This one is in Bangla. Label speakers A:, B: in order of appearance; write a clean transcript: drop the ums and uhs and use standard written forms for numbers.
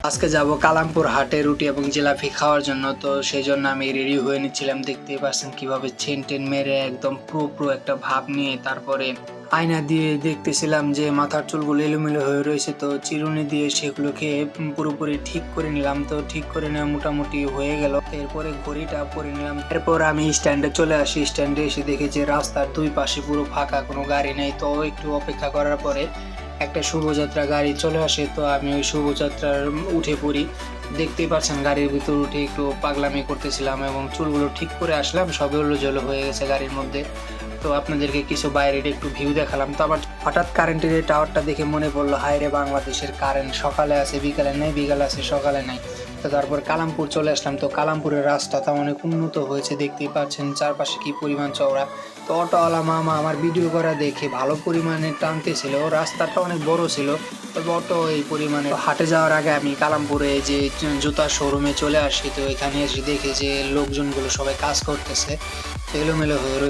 A: আজকে যাব কালামপুর হাটে রুটি এবং জিলাপি খাওয়ার জন্য। তো সেই জন্য আমি রেডি হয়ে নিচ্ছিলাম। দেখতেই পাচ্ছেন কিভাবে চেন টেন মেরে একদম প্রো একটা ভাব নিয়ে তারপরে আয়না দিয়ে দেখতেছিলাম যে মাথার চুলগুলো এলোমেলো হয়ে রয়েছে। তো চিরুনি দিয়ে সেগুলোকে পুরোপুরি ঠিক করে নিলাম। তো ঠিক করে নেওয়া মোটামুটি হয়ে গেল। এরপরে ঘড়িটা পরে নিলাম। এরপর আমি স্ট্যান্ডে চলে আসি। স্ট্যান্ডে এসে দেখি যে রাস্তার দুই পাশে পুরো ফাঁকা, কোনো গাড়ি নেই। তো একটু অপেক্ষা করার পরে একটা শুভযাত্রা গাড়ি চলে আসে। তো আমি ওই শুভযাত্রার উঠে পড়ি। দেখতেই পাচ্ছেন গাড়ির ভিতর উঠে একটু পাগলামি করতেছিলাম এবং চুলগুলো ঠিক করে আসলাম। সব এলোমেলো হয়ে গেছে গাড়ির মধ্যে। তো আপনাদেরকে কিছু বাইরের একটু ভিউ দেখালাম। তো আবার হঠাৎ কারেন্টের এই টাওয়ারটা দেখে মনে পড়লো, হায় রে বাংলাদেশের কারেন্ট সকালে আছে বিকালে নেই, বিকালে আছে সকালে নাই। তো তারপর কালামপুর চলে আসলাম। তো কালামপুরের রাস্তাটা অনেক উন্নত হয়েছে, দেখতেই পাচ্ছেন চারপাশে কি পরিমাণ চওড়া। তো অটোওয়ালা মামা আমার ভিডিও করা দেখে ভালো পরিমাণে টানতেছিল। রাস্তাটা অনেক বড় ছিল, তবে অটো এই পরিমাণে। হাটে যাওয়ার আগে আমি কালামপুরে যে জুতার শোরুমে চলে আসি। তো এখানে এসে দেখি যে লোকজনগুলো সবাই কাজ করতেছে, এলোমেলো হয়ে রয়েছে।